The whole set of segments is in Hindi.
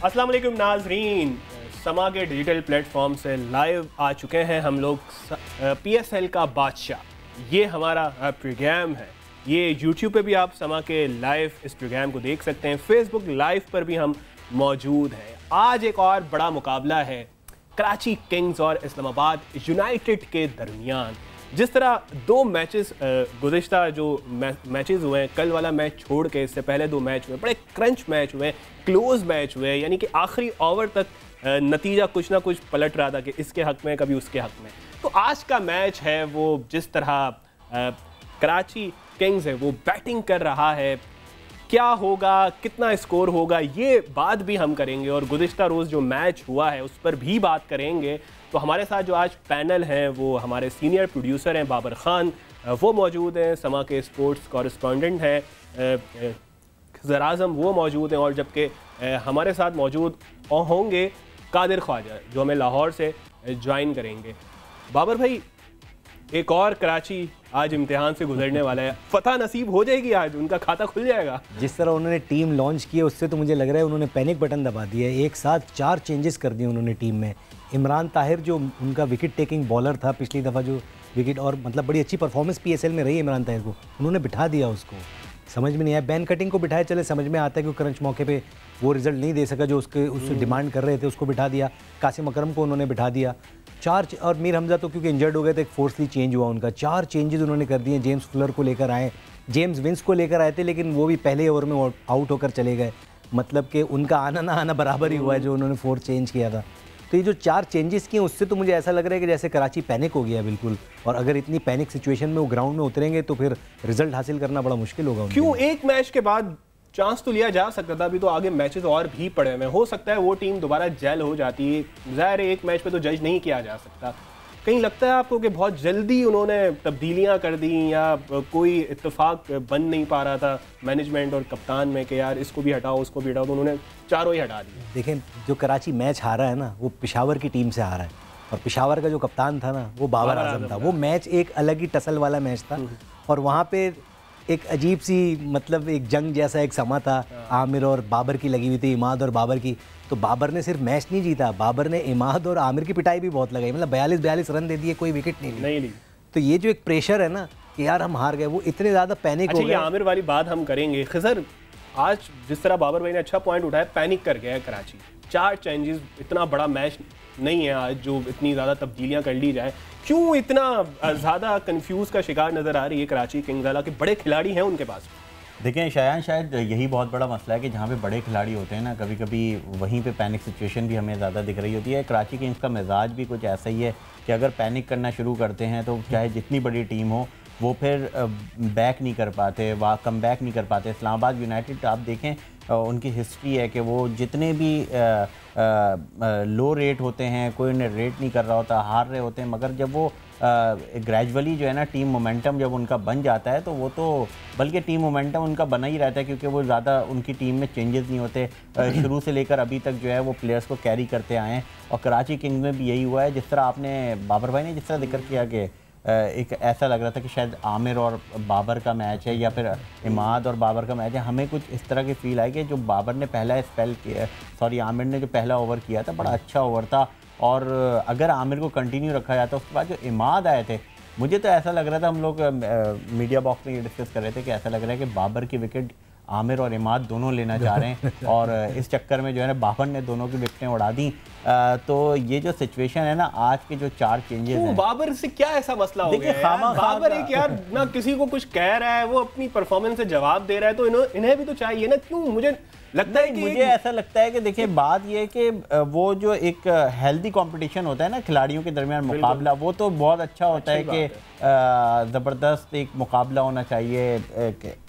अस्सलाम वालेकुम नाजरीन, समा के डिजिटल प्लेटफॉर्म से लाइव आ चुके हैं हम लोग। PSL का बादशाह ये हमारा प्रोग्राम है। ये यूट्यूब पे भी आप समा के लाइव इस प्रोग्राम को देख सकते हैं। फेसबुक लाइव पर भी हम मौजूद हैं। आज एक और बड़ा मुकाबला है कराची किंग्स और इस्लामाबाद यूनाइटेड के दरमियान। जिस तरह दो मैचेस गुज़िश्ता जो मैचेस हुए हैं, कल वाला मैच छोड़ के इससे पहले दो मैच हुए, बड़े क्रंच मैच हुए, क्लोज मैच हुए, यानी कि आखिरी ओवर तक नतीजा कुछ ना कुछ पलट रहा था कि इसके हक में कभी उसके हक में। तो आज का मैच है वो जिस तरह कराची किंग्स है वो बैटिंग कर रहा है, क्या होगा, कितना स्कोर होगा, ये बात भी हम करेंगे और गुज़िश्ता रोज़ जो मैच हुआ है उस पर भी बात करेंगे। तो हमारे साथ जो आज पैनल हैं वो हमारे सीनियर प्रोड्यूसर हैं बाबर ख़ान, वो मौजूद हैं, समा के स्पोर्ट्स कॉरेस्पॉन्डेंट हैं खज़र आज़म वो मौजूद हैं, और जबकि हमारे साथ मौजूद होंगे कादिर ख्वाजा जो हमें लाहौर से ज्वाइन करेंगे। बाबर भाई, एक और कराची आज इम्तिहान से गुजरने वाला है, फतह नसीब हो जाएगी आज, उनका खाता खुल जाएगा। जिस तरह उन्होंने टीम लॉन्च की है उससे तो मुझे लग रहा है उन्होंने पैनिक बटन दबा दिया है। एक साथ 4 चेंजेस कर दिए उन्होंने टीम में। इमरान ताहिर जो उनका विकेट टेकिंग बॉलर था पिछली दफ़ा, जो विकेट और मतलब बड़ी अच्छी परफॉर्मेंस PSL में रही इमरान ताहिर को, उन्होंने बिठा दिया उसको। समझ में नहीं आया। बैन कटिंग को बिठाए, चले समझ में आता है कि क्रंच मौके पे वो रिजल्ट नहीं दे सका जो उससे डिमांड कर रहे थे, उसको बिठा दिया। कासिम अकरम को उन्होंने बिठा दिया। 4 और मीर हमजा तो क्योंकि इंजर्ड हो गए थे, एक फोर्सली चेंज हुआ उनका। 4 चेंजेस उन्होंने कर दिए। जेम्स फुलर को लेकर आए, जेम्स विंस को लेकर आए थे, लेकिन वो भी पहले ओवर में आउट होकर चले गए। मतलब कि उनका आना ना आना बराबर ही हुआ है जो उन्होंने 4 चेंज किया था। तो ये जो 4 चेंजेस किए उससे तो मुझे ऐसा लग रहा है कि जैसे कराची पैनिक हो गया बिल्कुल, और अगर इतनी पैनिक सिचुएशन में वो ग्राउंड में उतरेंगे तो फिर रिजल्ट हासिल करना बड़ा मुश्किल होगा। क्यों एक मैच के बाद चांस तो लिया जा सकता था, अभी तो आगे मैचेस और भी पड़े हुए हैं, हो सकता है वो टीम दोबारा जेल हो जाती है। ज़ाहिर है एक मैच पे तो जज नहीं किया जा सकता। कहीं लगता है आपको कि बहुत जल्दी उन्होंने तब्दीलियां कर दी, या कोई इत्तेफाक बन नहीं पा रहा था मैनेजमेंट और कप्तान में कि यार इसको भी हटाओ उसको भी हटाओ, तो उन्होंने चारों ही हटा दिए? देखें, जो कराची मैच हारा है ना वो पेशावर की टीम से हारा है, और पेशावर का जो कप्तान था ना वो बाबर आजम था। वो मैच एक अलग ही टसल वाला मैच था, और वहाँ पे एक अजीब सी मतलब एक जंग जैसा एक समा था। आमिर और बाबर की लगी हुई थी, इमाद और बाबर की। तो बाबर ने सिर्फ मैच नहीं जीता, बाबर ने इमाद और आमिर की पिटाई भी बहुत लगाई। मतलब 42 रन दे दिए, कोई विकेट नहीं ली। तो ये जो एक प्रेशर है ना कि यार हम हार गए, वो इतने ज़्यादा पैनिक हो गए। आमिर वाली बात हम करेंगे। खिजर, आज जिस तरह बाबर भाई ने अच्छा पॉइंट उठाया, पैनिक कर गया है कराची। 4 चेंजेस, इतना बड़ा मैच नहीं है आज जो इतनी ज़्यादा तब्दीलियां कर ली जाए। क्यों इतना ज़्यादा कंफ्यूज का शिकार नज़र आ रही है कराची किंग्स? हालांकि बड़े खिलाड़ी हैं उनके पास। देखें शायद यही बहुत बड़ा मसला है कि जहाँ पे बड़े खिलाड़ी होते हैं ना, कभी कभी वहीं पे पैनिक सिचुएशन भी हमें ज़्यादा दिख रही होती है। कराची किंग्स का मिजाज भी कुछ ऐसा ही है कि अगर पैनिक करना शुरू करते हैं तो चाहे जितनी बड़ी टीम हो वो फिर बैक नहीं कर पाते, वह कम बैक नहीं कर पाते। इस्लामाबाद यूनाइटेड आप देखें, उनकी हिस्ट्री है कि वो जितने भी लो रेट होते हैं, कोई उन्हें रेट नहीं कर रहा होता, हार रहे होते हैं, मगर जब वो ग्रेजुअली जो है ना टीम मोमेंटम जब उनका बन जाता है तो वो तो बल्कि टीम मोमेंटम उनका बना ही रहता है, क्योंकि वो ज़्यादा उनकी टीम में चेंजेस नहीं होते। शुरू से लेकर अभी तक जो है वो प्लेयर्स को कैरी करते आए हैं, और कराची किंग्स में भी यही हुआ है। जिस तरह आपने बाबर भाई ने जिस तरह जिक्र किया कि एक ऐसा लग रहा था कि शायद आमिर और बाबर का मैच है या फिर इमाद और बाबर का मैच है, हमें कुछ इस तरह की फील आई कि जो बाबर ने पहला स्पेल किया, आमिर ने जो पहला ओवर किया था बड़ा अच्छा ओवर था, और अगर आमिर को कंटिन्यू रखा जाता उसके बाद जो इमाद आए थे, मुझे तो ऐसा लग रहा था, हम लोग मीडिया बॉक्स में ये डिस्कस कर रहे थे कि ऐसा लग रहा है कि बाबर की विकेट आमिर और इमाद दोनों लेना चाह रहे हैं, और इस चक्कर में जो है ना बाबर ने दोनों की विकेटें उड़ा दी। तो ये जो सिचुएशन है ना, आज के जो 4 चेंजेस हैं, बाबर से क्या ऐसा मसला हो गया है? बाबर एक यार ना किसी को कुछ कह रहा है, वो अपनी परफॉर्मेंस से जवाब दे रहा है, तो इन्हें भी तो चाहिए ना। क्यों? मुझे लगता है कि मुझे ऐसा लगता है कि देखिए बात ये है कि वो जो एक हेल्दी कंपटीशन होता है ना खिलाड़ियों के दरमियान मुकाबला, वो तो बहुत अच्छा होता है कि ज़बरदस्त एक मुकाबला होना चाहिए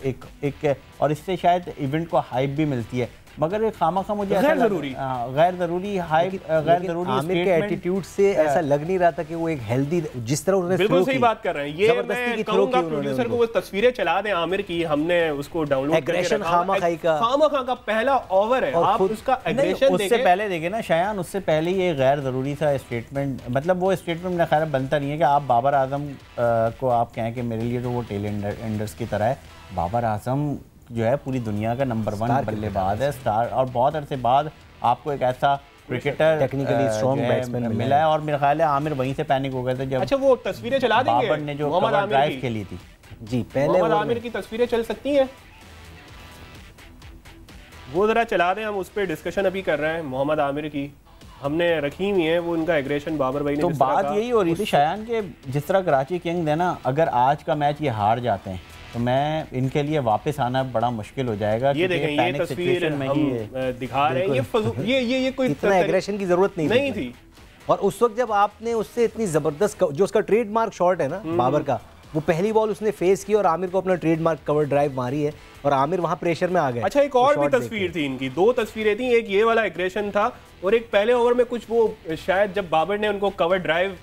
एक और इससे शायद इवेंट को हाइप भी मिलती है, मगर खामखा मुझे गैर ज़रूरी हाइप, गैर ज़रूरी आमिर के एटीट्यूड से ऐसा लग नहीं रहा था कि वो एक हेल्दी, जिस तरह उन्होंने बिल्कुल सही बात कर रहे हैं। ये मैं कहूंगा प्रोड्यूसर को वो तस्वीरें चला दें आमिर की, हमने उसको डाउनलोड एग्रेशन खामखा का पहला ओवर है, आप उसका एग्रेशन उससे पहले देखें ना शायान, उससे पहले ये गैर ज़रूरी सा स्टेटमेंट, मतलब वो स्टेटमेंट मेरा ख्याल बनता नहीं है कि आप बाबर आजम को आप कहें कि मेरे लिए तो वो टेल एंडर्स की तरह है। बाबर आजम जो है पूरी दुनिया का नंबर 1 बल्लेबाज है, स्टार, और बहुत अरसे बाद आपको एक ऐसा क्रिकेटर टेक्निकली स्ट्रॉन्ग बैट्समैन मिला है। और मेरा ख्याल है आमिर वहीं से पैनिक हो गए थे जब अच्छा वो तस्वीरें चला देंगे बाबर ने जो मोहम्मद कवर आमिर ड्राइव की खेली थी। जी पहले मोहम्मद आमिर की तस्वीरें चल सकती हैं, वो जरा चला दें, हम उस पर डिस्कशन अभी कर रहे हैं। मोहम्मद आमिर की हमने रखी हुई है, वो उनका एग्रेशन बाबर भाई ने तो जिस तरह बात का यही हो रही थी शायान के जिस तरह कराची किंग्स है ना, अगर आज का मैच ये हार जाते हैं तो मैं इनके लिए वापस आना बड़ा मुश्किल हो जाएगा। ये देखें ये तस्वीर हम दिखा रहे हैं, ये कोई इतना एग्रेशन की जरूरत नहीं थी। और उस वक्त जब आपने उससे इतनी जबरदस्त जो उसका ट्रेडमार्क शॉट है ना बाबर का, वो पहली बॉल उसने फेस की और आमिर को अपना ट्रेडमार्क कवर ड्राइव मारी है और आमिर वहां प्रेशर में आ गए। अच्छा एक और भी तस्वीर थी इनकी, दो तस्वीरें थी, एक ये वाला एग्रेशन था और एक पहले ओवर में कुछ वो शायद जब बाबर ने उनको कवर ड्राइव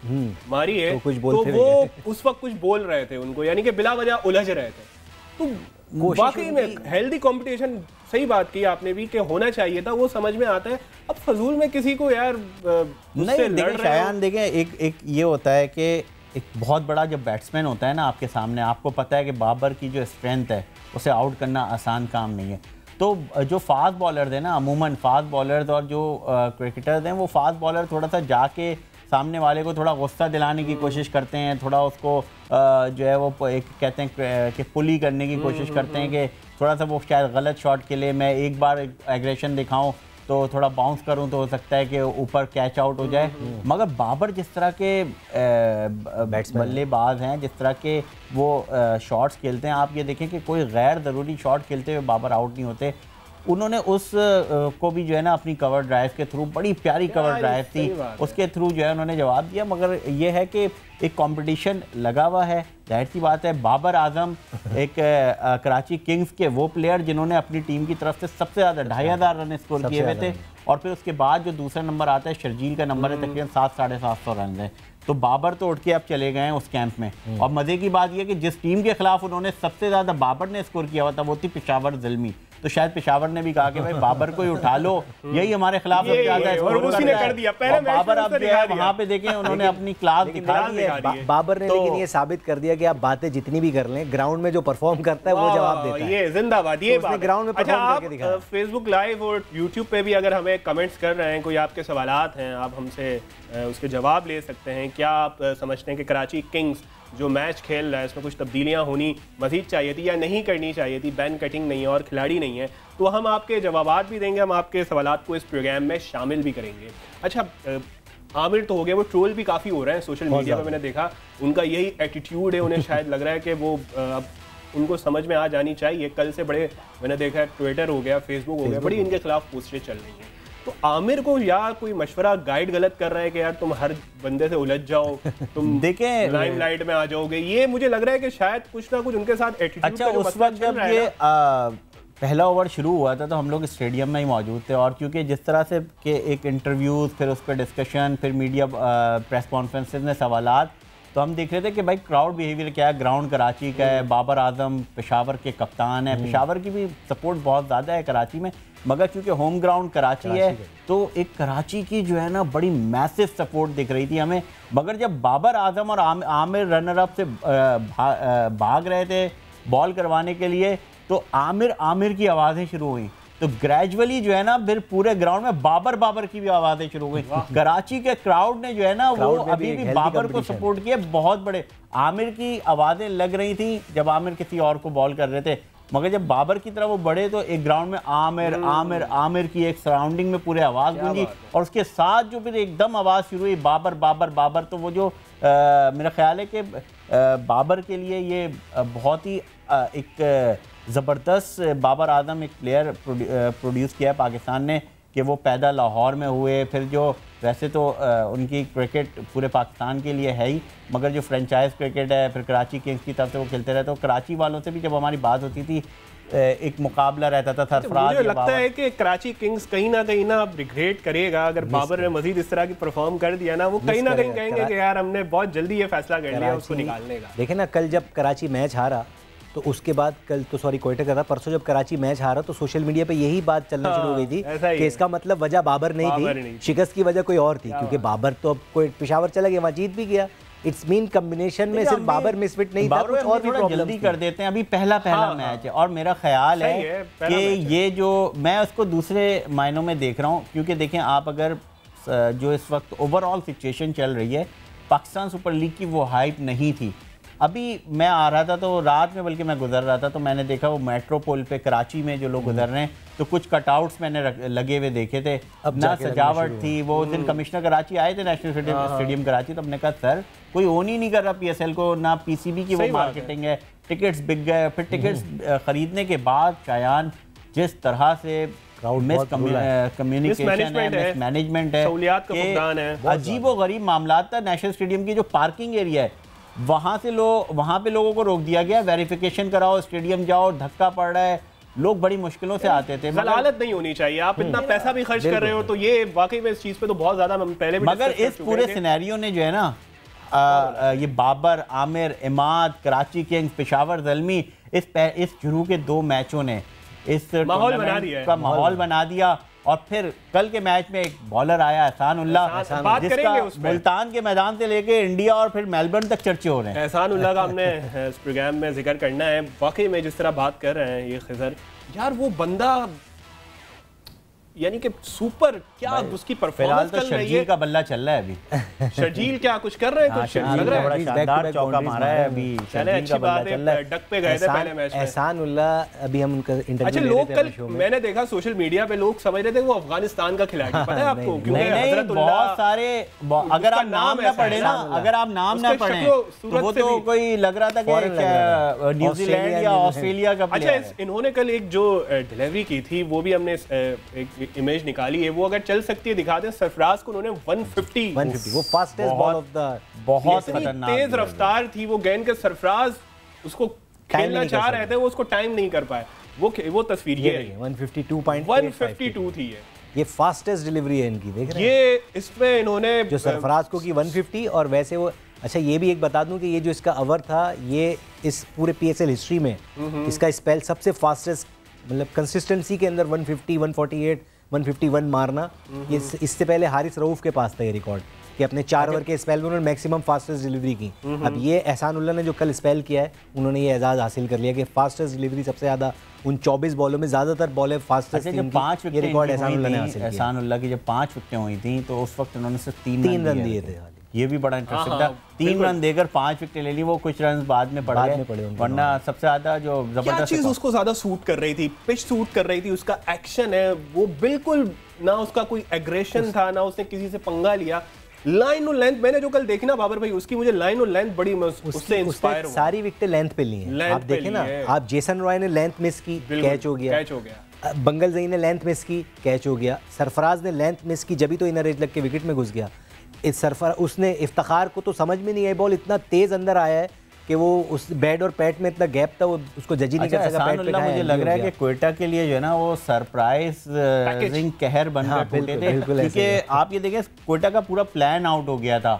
मारी है तो वो उस वक्त कुछ बोल रहे थे उनको, यानी कि बिला वजह उलझ रहे थे। तो वाकई में हेल्दी कंपटीशन, सही बात की आपने भी कि होना चाहिए था, वो समझ में आता है। अब फजूल में किसी को यार नहीं देखें शायान, देखें एक ये होता है कि एक बहुत बड़ा जब बैट्समैन होता है ना आपके सामने, आपको पता है कि बाबर की जो स्ट्रेंथ है उसे आउट करना आसान काम नहीं है। तो जो फास्ट बॉलर है ना, अमूमन फास्ट बॉलर्स और जो क्रिकेटर्स हैं वो फास्ट बॉलर थोड़ा सा जाके सामने वाले को थोड़ा गुस्सा दिलाने की कोशिश करते हैं, थोड़ा उसको जो है वो एक कहते हैं कि पुली करने की कोशिश करते हैं कि थोड़ा सा वो शायद गलत शॉट के लिए मैं एक बार एग्रेशन दिखाऊं तो थोड़ा बाउंस करूं तो हो सकता है कि ऊपर कैच आउट हो जाए। मगर बाबर जिस तरह के बल्लेबाज हैं, जिस तरह के वो शॉट्स खेलते हैं, आप ये देखें कि कोई गैर ज़रूरी शॉट खेलते हुए बाबर आउट नहीं होते। उन्होंने उस को भी जो है ना अपनी कवर ड्राइव के थ्रू, बड़ी प्यारी कवर ड्राइव थी, उसके थ्रू जो है उन्होंने जवाब दिया। मगर ये है कि एक कंपटीशन लगा हुआ है, जाहिर सी बात है। बाबर आजम एक कराची किंग्स के वो प्लेयर जिन्होंने अपनी टीम की तरफ से सबसे ज़्यादा 2500 रन स्कोर किए हुए थे, और फिर उसके बाद जो दूसरा नंबर आता है शर्जील का नंबर है तकरीबन 700-750 रन है। तो बाबर तो उठ के अब चले गए हैं उस कैंप में। और मज़े की बात यह कि जिस टीम के खिलाफ उन्होंने सबसे ज़्यादा बाबर ने स्कोर किया हुआ था वो थी पेशावर ज़िल्मी। तो शायद पेशावर ने भी कहा कि भाई बाबर को ही उठा लो, यही हमारे खिलाफ सबसे ज़्यादा स्कोर कर दिया। बाबर अब जो है वहाँ पे देखें उन्होंने अपनी क्लास दिखा दी है। बाबर ने लेकिन ये साबित कर दिया कि आप बातें जितनी भी कर लें, ग्राउंड में जो परफॉर्म करता है वो जवाब देता है। ये जिंदाबाद, ये बात ग्राउंड में परफॉर्म करके दिखाया। फेसबुक लाइव और यूट्यूब पे भी अगर हमें कमेंट्स कर रहे हैं, कोई आपके सवालात हैं, आप हमसे उसके जवाब ले सकते हैं। क्या आप समझते हैं कि कराची किंग्स जो मैच खेल रहा है इसमें कुछ तब्दीलियां होनी मजीद चाहिए थी या नहीं करनी चाहिए थी? बैन कटिंग नहीं है और खिलाड़ी नहीं है, तो हम आपके जवाबात भी देंगे, हम आपके सवालात को इस प्रोग्राम में शामिल भी करेंगे। अच्छा आमिर तो हो गया, वो ट्रोल भी काफ़ी हो रहे हैं सोशल मीडिया पर, मैंने देखा उनका यही एटीट्यूड है, उन्हें शायद लग रहा है कि वो अब उनको समझ में आ जानी चाहिए। कल से बड़े मैंने देखा ट्विटर हो गया, फेसबुक हो गया, बड़ी इनके खिलाफ पोस्टें चल रही हैं। तो आमिर को या कोई मशवरा गाइड गलत कर रहा है कि यार तुम हर बंदे से उलझ जाओ, तुम देखें लाइमलाइट में आ जाओगे, ये मुझे लग रहा है कि शायद कुछ ना कुछ उनके साथ एटीट्यूड। अच्छा उस वक्त जब ये पहला ओवर शुरू हुआ था तो हम लोग स्टेडियम में ही मौजूद थे, और क्योंकि जिस तरह से कि एक इंटरव्यूज़, फिर उस पर डिस्कशन, फिर मीडिया प्रेस कॉन्फ्रेंसेज में सवालात, तो हम देख रहे थे कि भाई क्राउड बिहेवियर क्या है। ग्राउंड कराची का है, बाबर आजम पेशावर के कप्तान है, पेशावर की भी सपोर्ट बहुत ज़्यादा है कराची में, मगर क्योंकि होम ग्राउंड कराची है तो एक कराची की जो है ना बड़ी मैसिव सपोर्ट दिख रही थी हमें। मगर जब बाबर आजम और आमिर रनर अप से भाग रहे थे बॉल करवाने के लिए, तो आमिर की आवाज़ें शुरू हुई, तो ग्रेजुअली जो है ना फिर पूरे ग्राउंड में बाबर की भी आवाज़ें शुरू हो गई। कराची के क्राउड ने जो है ना वो अभी भी बाबर को सपोर्ट किया। बहुत बड़े आमिर की आवाज़ें लग रही थी जब आमिर किसी और को बॉल कर रहे थे, मगर जब बाबर की तरफ वो बढ़े तो एक ग्राउंड में आमिर की एक सराउंडिंग में पूरे आवाज़ गूंजी, और उसके साथ जो फिर एकदम आवाज़ शुरू हुई बाबर। तो वो जो मेरा ख्याल है कि बाबर के लिए ये बहुत ही एक ज़बरदस्त बाबर आजम एक प्लेयर प्रोड्यूस किया है पाकिस्तान ने, कि वो पैदा लाहौर में हुए, फिर जो वैसे तो उनकी क्रिकेट पूरे पाकिस्तान के लिए है ही, मगर जो फ्रेंचाइज क्रिकेट है फिर कराची किंग्स की तरफ से वो खेलते रहे। तो कराची वालों से भी जब हमारी बात होती थी एक मुकाबला रहता था सरफराज। मुझे लगता है कि कराची किंग्स कहीं ना रिग्रेट करेगा अगर बाबर ने मजीद इस तरह की परफॉर्म कर दिया ना, वो कहीं ना कहीं कहेंगे कि यार हमने बहुत जल्दी ये फैसला कर लिया उसको निकालने का। देखे ना कल जब कराची मैच हारा तो उसके बाद क्वार्टर का था, परसों जब कराची मैच हारा तो सोशल मीडिया पे यही बात चलना शुरू हो गई थी कि इसका मतलब वजह बाबर नहीं थी, शिकस्त की वजह कोई और थी, क्योंकि बाबर तो अब कोई पेशावर चला गया, वहाँ जीत भी गया, इट्स मीन कॉम्बिनेशन में सिर्फ बाबर मिसफिट नहीं था, कुछ और भी प्रॉब्लम जल्दी कर देते हैं। अभी पहला मैच है और मेरा ख्याल है कि ये जो मैं उसको दूसरे मायनों में देख रहा हूँ, क्योंकि देखें आप अगर जो इस वक्त ओवरऑल सिचुएशन चल रही है, पाकिस्तान सुपर लीग की वो हाइप नहीं थी। अभी मैं आ रहा था तो रात में, बल्कि मैं गुजर रहा था तो मैंने देखा वो मेट्रोपोल पे कराची में जो लोग गुजर रहे हैं, तो कुछ कटआउट्स मैंने लगे हुए देखे थे, ना सजावट थी। वो उस दिन कमिश्नर कराची आए थे नेशनल स्टेडियम कराची, तो हमने कहा सर कोई ओन ही नहीं कर रहा PSL को, ना PCB की वो मार्केटिंग है, टिकट्स बिक गए। फिर टिकट्स खरीदने के बाद शायान जिस तरह से कम्युनिकेशन है, मिसमैनेजमेंट है, अजीब व गरीब मामला था। नेशनल स्टेडियम की जो पार्किंग एरिया है वहाँ पे लोगों को रोक दिया गया, वेरिफिकेशन कराओ, स्टेडियम जाओ, धक्का पड़ रहा है, लोग बड़ी मुश्किलों से आते थे। जलालत नहीं होनी चाहिए, आप इतना पैसा भी खर्च कर रहे हो तो ये वाकई में इस चीज़ पे तो बहुत ज़्यादा पहले भी मगर इस पूरे सिनेरियो ने जो है ना, ये बाबर, आमिर, इमाद, कराची किंग्स, पेशावर ज़ल्मी, इस शुरू के 2 मैचों ने इस माहौल बना दिया। और फिर कल के मैच में एक बॉलर आया एहसान उल्लाह, जिसका मुल्तान के मैदान से लेके इंडिया और फिर मेलबर्न तक चर्चे हो रहे हैं। एहसान उल्लाह का हमने इस प्रोग्राम में जिक्र करना है। वाकई में जिस तरह बात कर रहे हैं ये खिजर, यार वो बंदा यानी कि सुपर, क्या उसकी परफॉर्मेंस तो शर्जील का बल्ला चल रहा है अभी। शर्जील क्या कुछ कर रहे हैं, कुछ लग रहा है शानदार चौका मारा है अभी। चले अच्छी बात है, डक पे गए थे पहले मैच में एहसान उल्लाह। अभी हम उनका इंटरव्यू अच्छा, लोग कल मैंने देखा सोशल मीडिया पे लोग समझ रहे थे वो अफगानिस्तान का खिलाड़ी, पता है आपको? नहीं, बहुत सारे, अगर आप नाम ना पढ़े ना, अगर आप नाम ना पढ़े तो वो तो कोई लग रहा था कि न्यूजीलैंड या ऑस्ट्रेलिया का प्लेयर है। अच्छा, इन्होंने कल एक जो डिलीवरी की थी वो भी हमने एक इमेज निकाली है, वो अगर चल सकती है दिखा दें। सरफराज को उन्होंने 150 वो फास्टेस्ट बॉल ऑफ द, बहुत खतरनाक तेज रफ्तार थी वो गेंद के, सरफराज उसको खेलना चाह रहे थे, वो उसको टाइम नहीं कर पाए। वो तस्वीर ये 152 थी। ये फास्टेस्ट डिलीवरी है इनकी, देख रहे हैं ये इसमें इन्होंने जो सरफराज को की 150 और वैसे वो। अच्छा, ये भी एक बता दूं कि ये जो इसका ओवर था, ये इस पूरे PSL हिस्ट्री में इसका स्पेल सबसे फास्टेस्ट, मतलब कंसिस्टेंसी के अंदर 150, 148, 151 मारना। ये इससे पहले हारिस रऊफ के पास था ये रिकॉर्ड कि अपने 4 ओवर के स्पेल में उन्होंने मैक्सिमम फास्टेस्ट डिलीवरी की। अब ये एहसान उल्लाह ने जो कल स्पेल किया है, उन्होंने ये एजाज़ हासिल कर लिया कि फास्टेस्ट डिलीवरी सबसे ज़्यादा उन 24 बॉलों में ज़्यादातर बॉलें फास्टेस्ट। जब 5 विकेट रिकॉर्ड एहसान उल्लाह की जब 5 विकेटें हुई थी तो उस वक्त उन्होंने सिर्फ 3 रन दिए थे। ये भी बड़ा इंटरेस्टिंग था, 3 रन देकर 5 विकेट ले ली। वो कुछ रन बाद में पड़े, वरना सबसे ज्यादा जो जबरदस्त चीज उसको ज्यादा सूट कर रही थी, पिच सूट कर रही थी, उसका एक्शन है वो बिल्कुल ना, उसका कोई एग्रेशन था ना उसने किसी से पंगा लिया। लाइन और लेंथ मैंने जो कल देखी ना बाबर भाई, उसकी मुझे लाइन और लेंथ बड़ी उससे इंस्पायर हुआ। सारी विकेटें लेंथ पे ली हैं, आप देखें ना, आप जेसन रॉय ने लेंथ मिस की, कैच हो गया। बंगल जई ने लेंथ मिस की, कैच हो गया। सरफराज ने लेंथ मिस की, जब ही तो इनर एज लग के विकेट में घुस गया। इस उसने इफ्तिखार को तो समझ में नहीं आई, बॉल इतना तेज अंदर आया है कि वो उस बैट और पैट में इतना गैप था, वो उसको जज ही नहीं कर सका। पैट पे मुझे लग रहा है कि क्वेटा के लिए जो है ना वो सरप्राइज रिंग कहर बनकर टूटे थे, क्योंकि आप ये देखें क्वेटा का पूरा प्लान आउट हो गया था।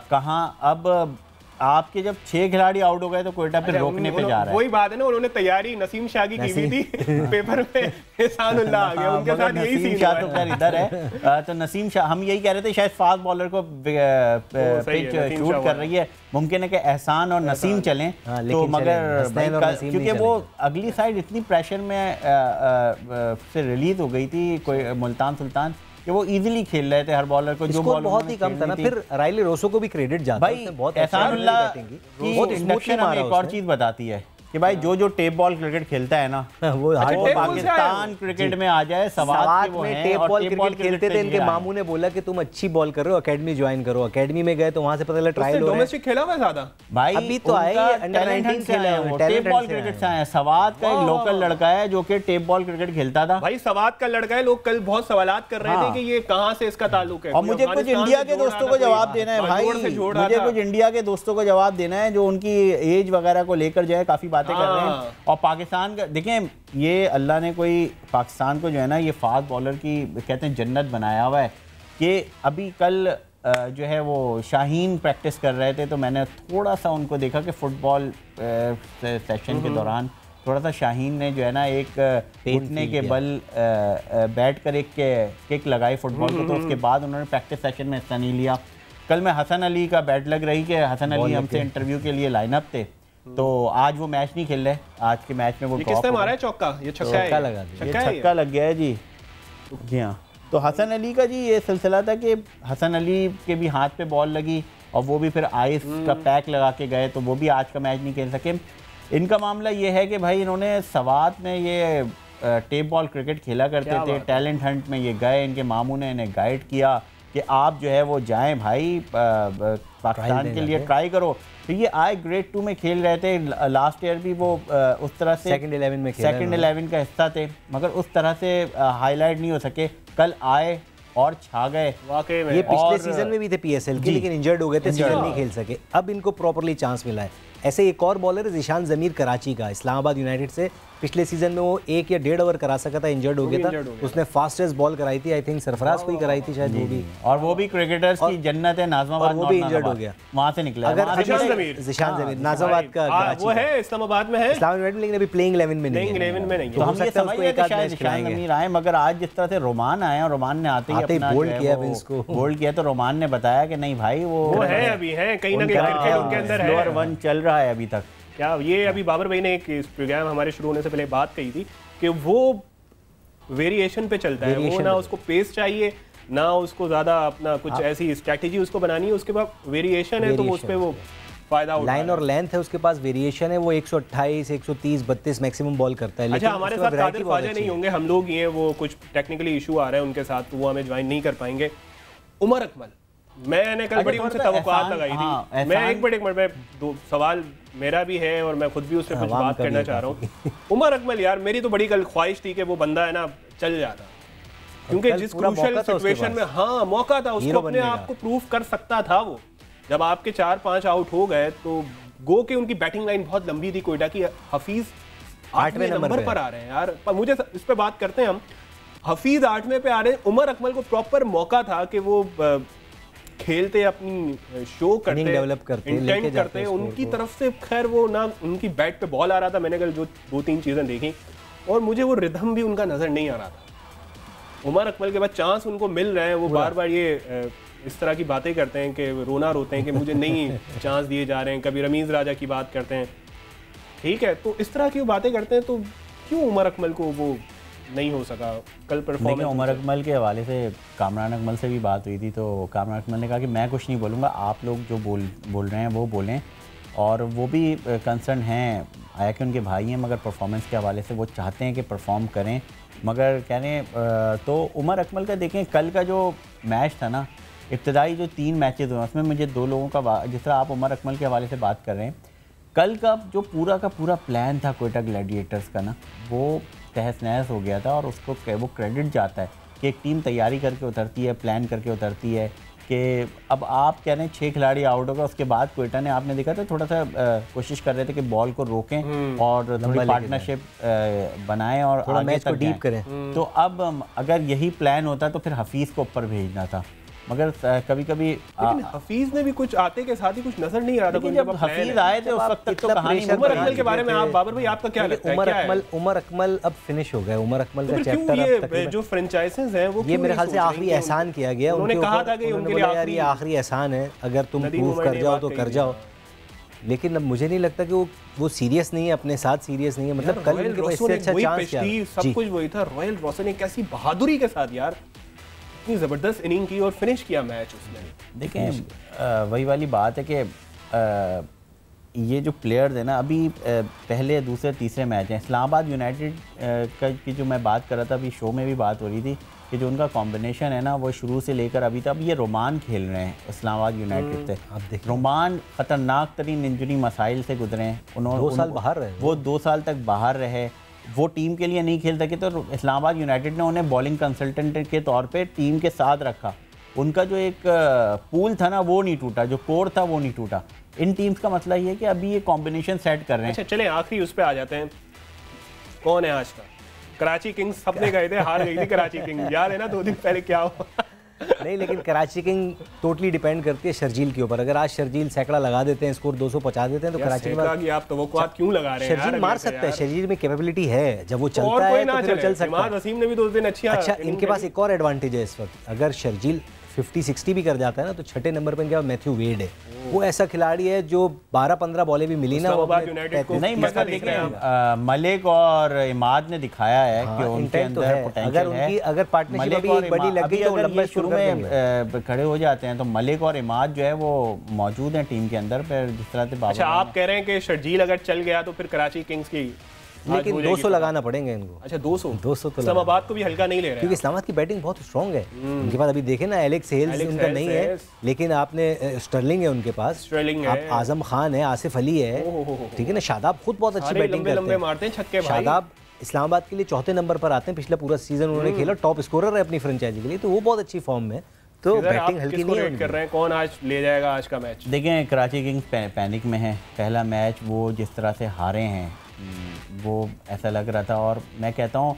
कहाँ अब आपके जब 6 खिलाड़ी आउट हो गए तो क्वेटा पे रोकने पे जा रहा है। वही बात है ना, उन्होंने तैयारी नसीम शाह की हुई थी पेपर में, एहसान उल्लाह आ गया उनके साथ, यही सीन शाह तो खैर इधर है। तो नसीम शाह, हम यही कह रहे थे शायद फास्ट बॉलर को पिच शूट कर रही है, मुमकिन है कि एहसान और नसीम चलें तो, मगर क्योंकि वो अगली साइड इतनी प्रेशर में से रिलीज हो गई थी कोई मुल्तान सुल्तान कि वो इजीली खेल रहे थे हर बॉलर को, जो बॉल बहुत ही कम था ना। फिर राइले रोसो को भी क्रेडिट जाता है, बहुत एहसान उल्लाह की इंडक्शन हमें एक और चीज बताती है कि भाई जो टेप बॉल क्रिकेट खेलता है ना वो पाकिस्तान क्रिकेट में आ जाए। सवात में टेप बॉल क्रिकेट खेलते थे, इनके मामू ने बोला कि तुम अच्छी बॉल कर रहे हो, एकेडमी ज्वाइन करो। एकेडमी में गए तो वहां से पता चला ट्रायल हो रहा है। डोमेस्टिक खेला हुआ ज्यादा भाई, अभी तो आए अंडर 19 खेला है, टेप बॉल क्रिकेट से आए। सवात का एक लोकल लड़का है जो कि टेप बॉल क्रिकेट खेलता था। भाई सवात का लड़का है, लोग कल बहुत सवालात कर रहे थे कि ये कहां से इसका ताल्लुक है। और मुझे कुछ इंडिया के दोस्तों को जवाब देना है भाई, मुझे कुछ इंडिया के दोस्तों को जवाब देना है जो उनकी एज वगैरह को लेकर जो है काफी बातें कर रहे हैं। और पाकिस्तान का देखें, ये अल्लाह ने कोई पाकिस्तान को जो है ना ये फास्ट बॉलर की कहते हैं जन्नत बनाया हुआ है कि अभी कल जो है वो शाहीन प्रैक्टिस कर रहे थे तो मैंने थोड़ा सा उनको देखा कि फुटबॉल सेशन के दौरान थोड़ा सा शाहीन ने जो है ना एक घुटने के बल बैठ कर एक किक लगाई फुटबॉल को, तो उसके बाद उन्होंने प्रैक्टिस सेशन में हिस्सा नहीं लिया। कल मैं हसन अली का बैट लग रही कि हसन अली हमसे इंटरव्यू के लिए लाइनअप थे, तो आज वो मैच नहीं खेल रहे। आज के मैच में वो किसने मारा है चौका? ये छक्का लगा दिया, छक्का लग गया है जी। जी हाँ, तो हसन अली का जी ये सिलसिला था कि हसन अली के भी हाथ पे बॉल लगी और वो भी फिर आइस का पैक लगा के गए, तो वो भी आज का मैच नहीं खेल सके। इनका मामला ये है कि भाई इन्होंने सवात में ये टेप बॉल क्रिकेट खेला करते थे, टैलेंट हंट में ये गए, इनके मामू ने इन्हें गाइड किया कि आप जो है वो जाएं भाई पाकिस्तान के लिए ट्राई करो। तो ये आए ग्रेड 2 में खेल रहे थे, लास्ट ईयर भी वो उस तरह से सेकंड 11 का हिस्सा थे, मगर उस तरह से हाईलाइट नहीं हो सके। कल आए और छा गए वाकई में। ये पिछले सीजन में भी थे PSL के, लेकिन इंजर्ड हो गए थे, सीजन नहीं खेल सके। अब इनको प्रॉपरली चांस मिला है। ऐसे एक और बॉलर है ज़िशान ज़मीर कराची का, इस्लामाबाद यूनाइटेड से। पिछले सीजन में वो 1 या 1.5 ओवर करा सका था, इंजर्ड हो गया था। उसने फास्टेस्ट बॉल कराई थी, आई थिंक सरफराज को ही कराई थी शायद वो भी, और वो भी क्रिकेटर्स की जन्नत है नाज़माबाद, वो भी इंजर्ड हो गया, वहाँ से निकला। अगर ज़िशान ज़मीर नाज़माबाद का वो है, इस्लामाबाद में है, इस्लामाबाद में, लेकिन अभी प्लेइंग 11 में नहीं है। तो हम ये समझ रहे थे शायद ज़िशान ज़मीर आए, मगर आज जिस तरह से रोमान आए और रोमान ने आते ही बोल्ड किया, तो रोमान ने बताया कि नहीं भाई वो है, अभी है कहीं ना कहीं क्रिकेट उनके अंदर है, स्लोअर 1 चल रहा है अभी तक। क्या ये अभी बाबर भाई ने एक प्रोग्राम हमारे शुरू होने से पहले बात कही थी कि वो वेरिएशन पे चलता है, वो ना उसको पेस चाहिए ना उसको ज़्यादा अपना कुछ ऐसी स्ट्रैटेजी उसको बनानी है, उसके बाद वेरिएशन है तो उस पर वो फायदा उठा लाइन और लेंथ है उसके पास, वेरिएशन है, वो 128, 130, 32 मैक्सिमम बॉल करता है। अच्छा, हमारे साथ कादिर ख्वाजा नहीं होंगे, हम लोग ये वो कुछ टेक्निकली इशू आ रहा है उनके साथ, तो वो हमें ज्वाइन नहीं कर पाएंगे। उमर अकमल, मैंने कल बड़ी उनसे तवक्कुआत लगाई थी। मैं एक मिनट में दो सवाल मेरा भी है और मैं खुद भी उससे कुछ बात करना चाह रहा हूँ। उमर अकमल यार, मेरी तो बड़ी कल ख्वाहिश थी कि वो बंदा है ना चल जाता, क्योंकि जिस क्रूशियल सिचुएशन में मौका था उसको अपने आप को प्रूफ कर सकता था। वो जब आपके 4-5 आउट हो गए तो गो के उनकी बैटिंग लाइन बहुत लंबी थी कोयटा की। हफीज 8वें नंबर पर आ रहे हैं यार, पर मुझे इस पे बात करते हैं हम। हफीज 8वें पे आ रहे हैं, उमर अकमल को प्रॉपर मौका था कि वो खेलते, अपनी शो करते, डेवलप करते, इंटेंट करते उनकी तरफ से। खैर वो ना उनकी बैट पे बॉल आ रहा था, मैंने कल जो 2-3 चीज़ें देखी और मुझे वो रिदम भी उनका नज़र नहीं आ रहा था। उमर अकमल के बाद चांस उनको मिल रहे हैं, वो बार बार ये इस तरह की बातें करते हैं कि रोते हैं कि मुझे नहीं चांस दिए जा रहे हैं। कभी रमीज़ राजा की बात करते हैं, ठीक है, तो इस तरह की बातें करते हैं, तो क्यों उमर अकमल को वो नहीं हो सका कल परफॉर्मेंस? उमर अकमल के हवाले से कामरान अकमल से भी बात हुई थी, तो कामरान अकमल ने कहा कि मैं कुछ नहीं बोलूँगा, आप लोग जो बोल रहे हैं वो बोलें। और वो भी कंसर्न हैं, आया कि उनके भाई हैं, मगर परफॉर्मेंस के हवाले से वो चाहते हैं कि परफॉर्म करें, मगर कह रहे हैं। तो उमर अकमल का देखें, कल का जो मैच था ना, इब्तदाई जो 3 मैचेस हुए उसमें मुझे 2 लोगों का, जिस तरह आप उमर अकमल के हवाले से बात कर रहे हैं, कल का जो पूरा का पूरा प्लान था कोयटा ग्लैडिएटर्स का ना, वो तहस नहस हो गया था। और उसको वो क्रेडिट जाता है कि एक टीम तैयारी करके उतरती है, प्लान करके उतरती है। कि अब आप कह रहे हैं 6 खिलाड़ी आउट होगा, उसके बाद कोयटा ने, आपने देखा था थोड़ा सा कोशिश कर रहे थे कि बॉल को रोकें और थोड़ी पार्टनरशिप बनाएं और थोड़ा मैच को डीप करें। तो अब अगर यही प्लान होता तो फिर हफीज़ को ऊपर भेजना था, मगर कभी कभी हफीज ने भी कुछ आते के साथ ही कुछ नजर नहीं आ रहा था। जब हफीज आए थे उस वक्त तक तो कहानी। उमर अकमल के बारे में आप बाबर भाई आपका क्या लगता है? उमर अकमल अब फिनिश हो गए, उमर अकमल का चैप्टर ये जो फ्रेंचाइजीज हैं वो ये मेरे ख्याल से आखिरी एहसान किया गया। उन्होंने कहा था कि उनके लिए आखिरी एहसान है, अगर तुम प्रूव कर जाओ तो कर जाओ। लेकिन अब मुझे नहीं लगता कि वो सीरियस नहीं है, अपने साथ सीरियस नहीं है। मतलब कल उनके पास इससे अच्छा चांस क्या, सब कुछ वही था। रॉयल रोशन ने कैसी बहादुरी के साथ यार इतनी ज़बरदस्त इनिंग की और फिनिश किया मैच उसने। देखें वही वाली बात है कि ये जो प्लेयर्स हैं ना, अभी पहले दूसरे तीसरे मैच हैं। इस्लामाबाद यूनाइटेड की जो मैं बात कर रहा था, अभी शो में भी बात हो रही थी कि जो उनका कॉम्बिनेशन है ना, वो शुरू से लेकर अभी तक, अब ये रोमान खेल रहे हैं इस्लामाबाद यूनाइटेड से। अब देखिए रोमान ख़तरनाक तरीन इंजरी मसाइल से गुजरे हैं, उन्होंने 2 साल बाहर रहे, वो 2 साल तक बाहर रहे, वो टीम के लिए नहीं खेल सके। तो इस्लामाबाद यूनाइटेड ने उन्हें बॉलिंग कंसल्टेंट के तौर पे टीम के साथ रखा। उनका जो एक पूल था ना, वो नहीं टूटा, जो कोर था वो नहीं टूटा। इन टीम्स का मसला ये है कि अभी ये कॉम्बिनेशन सेट कर रहे हैं। अच्छा चलें आखिरी उस पर आ जाते हैं, कौन है आज का? कराची किंग्स सबने गए थे, हार गई थी कराची किंग्स, याद है ना 2 दिन पहले क्या हुआ? नहीं, लेकिन कराची किंग टोटली डिपेंड करती है शर्जील के ऊपर। अगर आज शर्जील सैकड़ा लगा देते हैं, स्कोर 250 देते हैं, तो कराची के बाद आप तवक्कुआत क्यों लगा रहे हैं? शर्जील मार सकता है, शर्जील में कैपेबिलिटी है, जब वो चलता है तो फिर चल सकता है। वसीम ने भी 2 दिन अच्छा, इनके पास एक और एडवांटेज है इस वक्त, अगर शर्जील 50-60 भी कर जाता है ना, तो छठे नंबर पर इनके पास मैथ्यू वेड है। वो ऐसा खिलाड़ी है जो 12-15 बॉलें भी मिली ना, वो यूनाइटेड को नहीं मतलब देखिए मलिक और इमाद ने दिखाया है कि उनके अंदर पोटेंशियल है। अगर पार्टनरशिप अभी बड़ी लगी तो लंबा शुरू में खड़े हो जाते हैं तो मलिक और इमाद जो है वो मौजूद हैं टीम के अंदर पर जिस तरह से। अच्छा, आप कह रहे हैं कि शर्जील अगर चल गया तो फिर कराची किंग्स की लेकिन 200 लगाना पड़ेंगे इनको। अच्छा 200 तो इस्लामाबाद को भी हल्का नहीं ले रहे, क्योंकि इस्लामाबाद की बैटिंग बहुत स्ट्रांग है उनके पास। अभी देखें ना, एलेक्स हेल्स उनका नहीं है, लेकिन आपने स्टर्लिंग है उनके पास, स्टर्लिंग है, आजम खान है, आसिफ अली है, ठीक है ना, शादाब खुद बहुत अच्छी बैटिंग मारते हैं छक्के। शादाब इस्लामाबाद के लिए चौथे नंबर पर आते हैं, पिछला पूरा सीजन उन्होंने खेला, टॉप स्कोरर है अपनी फ्रेंचाइजी के लिए, तो वो बहुत अच्छी फॉर्म में। तो बैटिंग हल्की नहीं है। कर रहे हैं कौन आज ले जाएगा आज का मैच? देखें कराची किंग्स पैनिक में है। पहला मैच वो जिस तरह से हारे हैं वो ऐसा लग रहा था, और मैं कहता हूँ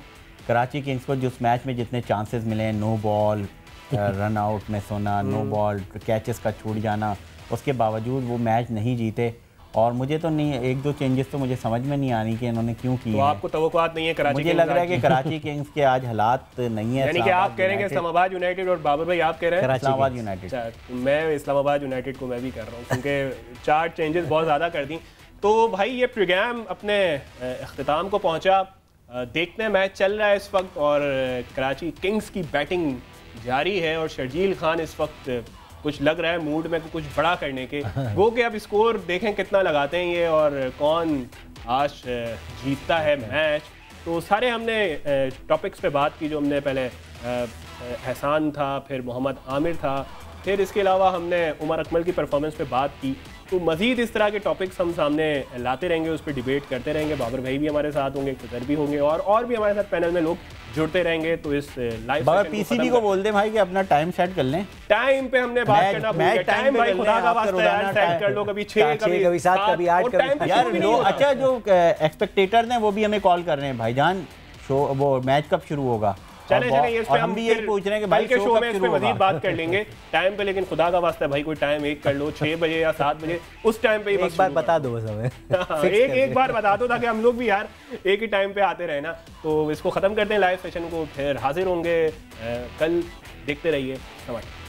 कराची किंग्स को जिस मैच में जितने चांसेस मिले, नो बॉल रन आउट में सोना, नो बॉल कैचेस का छूट जाना, उसके बावजूद वो मैच नहीं जीते। और मुझे तो नहीं, एक दो चेंजेस तो मुझे समझ में नहीं आनी कि इन्होंने क्यों किए। तो आपको तवक्कुआत नहीं है कराची? मुझे लग रहा है कि कराची किंग्स के आज हालात नहीं है। यानी कि आप कह रहे हैं कि इस्लामाबाद यूनाइटेड, और बाबर भाई आप कह रहे हैं इस्लामाबाद यूनाइटेड। मैं इस्लामाबाद यूनाइटेड को मैं भी कर रहा हूँ, क्योंकि 4 चेंजेस बहुत ज़्यादा कर दी। तो भाई ये प्रोग्राम अपने अख्तिताम को पहुँचा। देखते हैं, मैच चल रहा है इस वक्त और कराची किंग्स की बैटिंग जारी है और शर्जील खान इस वक्त कुछ लग रहा है मूड में कुछ बड़ा करने के। वो कि अब स्कोर देखें कितना लगाते हैं ये और कौन आज जीतता है मैच। तो सारे हमने टॉपिक्स पे बात की जो हमने पहले एहसान था, फिर मोहम्मद आमिर था, फिर इसके अलावा हमने उमर अकमल की परफॉर्मेंस पे बात की। तो मज़ीद इस तरह के टॉपिक्स हम सामने लाते रहेंगे, उस पर डिबेट करते रहेंगे। बाबर भाई भी हमारे साथ होंगे, खुदर भी होंगे और भी हमारे साथ पैनल में लोग जुड़ते रहेंगे। तो इस लाइव बाबर पीसीबी को बोल दे भाई कि अपना टाइम सेट कर लें। टाइम पे हमने बात करना भूल गए। टाइम भाई खुदा का वास्ता यार सेट कर लो, कभी 6 कभी 7 कभी 8 कभी यार लोग। अच्छा जो एक्सपेक्टेटर्स हैं वो भी हमें कॉल कर रहे हैं, भाईजान शो वो मैच कब शुरू होगा? चले इस पे हम भी यही पूछ रहे हैं कि भाई के शो में इस पे मजीद बात कर लेंगे टाइम पे। लेकिन खुदा का वास्ता है भाई कोई टाइम एक कर लो, 6 बजे या 7 बजे, उस टाइम पे एक बार बता दो बस हमें। एक बार बता दो ताकि हम लोग भी यार एक ही टाइम पे आते रहे ना। तो इसको खत्म करते हैं लाइव सेशन को, फिर हाजिर होंगे कल। देखते रहिए।